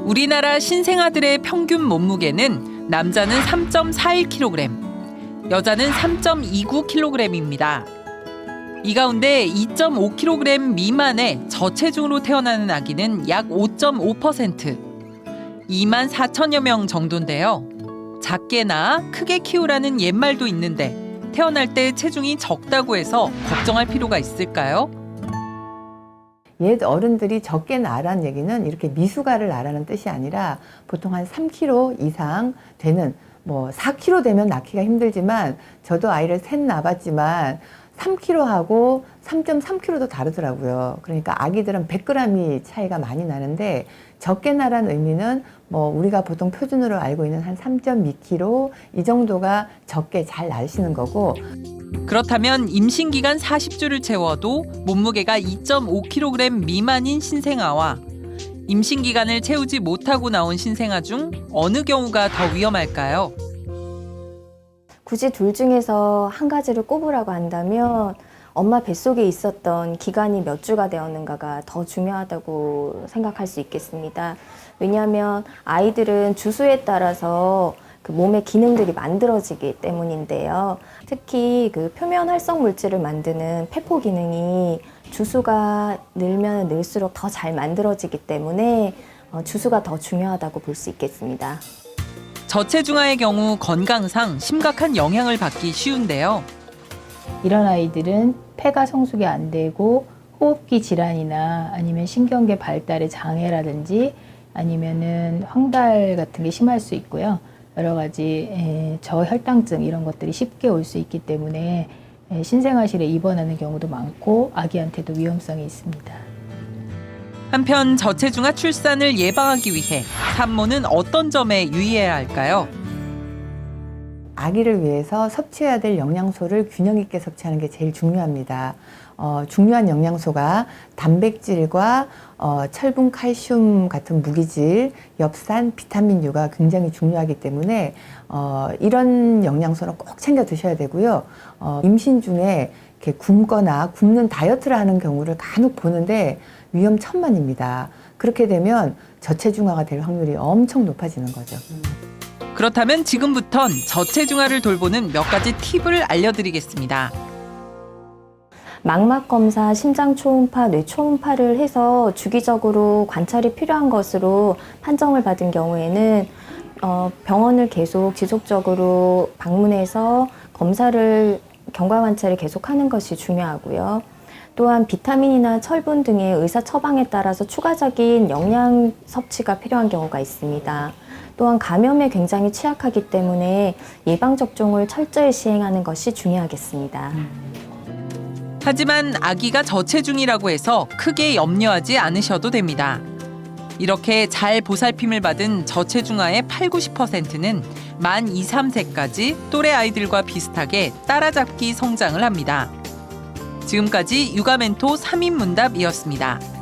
우리나라 신생아들의 평균 몸무게는 남자는 3.41kg, 여자는 3.29kg입니다. 이 가운데 2.5kg 미만의 저체중으로 태어나는 아기는 약 5.5%, 2만 4천여 명 정도인데요. 작게 낳아 크게 키우라는 옛말도 있는데 태어날 때 체중이 적다고 해서 걱정할 필요가 있을까요? 옛 어른들이 적게 낳으라는 얘기는 이렇게 미숙아를 낳으라는 뜻이 아니라 보통 한 3kg 이상 되는, 4kg 되면 낳기가 힘들지만 저도 아이를 셋 낳아봤지만 3kg하고 3.3kg도 다르더라고요. 그러니까 아기들은 100g이 차이가 많이 나는데 적게 낳으라는 의미는 우리가 보통 표준으로 알고 있는 한 3.2kg 이 정도가 적게 잘 낳으시는 거고, 그렇다면 임신기간 40주를 채워도 몸무게가 2.5kg 미만인 신생아와 임신기간을 채우지 못하고 나온 신생아 중 어느 경우가 더 위험할까요? 굳이 둘 중에서 한 가지를 꼽으라고 한다면 엄마 뱃속에 있었던 기간이 몇 주가 되었는가가 더 중요하다고 생각할 수 있겠습니다. 왜냐하면 아이들은 주수에 따라서 그 몸의 기능들이 만들어지기 때문인데요. 특히 그 표면 활성 물질을 만드는 폐포 기능이 주수가 늘면 늘수록 더 잘 만들어지기 때문에 주수가 더 중요하다고 볼 수 있겠습니다. 저체중아의 경우 건강상 심각한 영향을 받기 쉬운데요. 이런 아이들은 폐가 성숙이 안 되고 호흡기 질환이나 아니면 신경계 발달의 장애라든지 아니면은 황달 같은 게 심할 수 있고요. 여러 가지 저혈당증 이런 것들이 쉽게 올 수 있기 때문에 신생아실에 입원하는 경우도 많고 아기한테도 위험성이 있습니다. 한편 저체중아 출산을 예방하기 위해 산모는 어떤 점에 유의해야 할까요? 아기를 위해서 섭취해야 될 영양소를 균형 있게 섭취하는 게 제일 중요합니다. 중요한 영양소가 단백질과 철분, 칼슘 같은 무기질, 엽산, 비타민 U가 굉장히 중요하기 때문에 이런 영양소는 꼭 챙겨 드셔야 되고요. 임신 중에 이렇게 굶거나 굶는 다이어트를 하는 경우를 간혹 보는데 위험천만입니다. 그렇게 되면 저체중아가 될 확률이 엄청 높아지는 거죠. 그렇다면 지금부턴 저체중아를 돌보는 몇 가지 팁을 알려드리겠습니다. 망막 검사, 심장 초음파, 뇌 초음파를 해서 주기적으로 관찰이 필요한 것으로 판정을 받은 경우에는 병원을 계속 지속적으로 방문해서 경과 관찰을 계속하는 것이 중요하고요. 또한 비타민이나 철분 등의 의사 처방에 따라서 추가적인 영양 섭취가 필요한 경우가 있습니다. 또한 감염에 굉장히 취약하기 때문에 예방접종을 철저히 시행하는 것이 중요하겠습니다. 하지만 아기가 저체중이라고 해서 크게 염려하지 않으셔도 됩니다. 이렇게 잘 보살핌을 받은 저체중아의 80~90%는 만 2, 3세까지 또래 아이들과 비슷하게 따라잡기 성장을 합니다. 지금까지 육아멘토 3인문답이었습니다.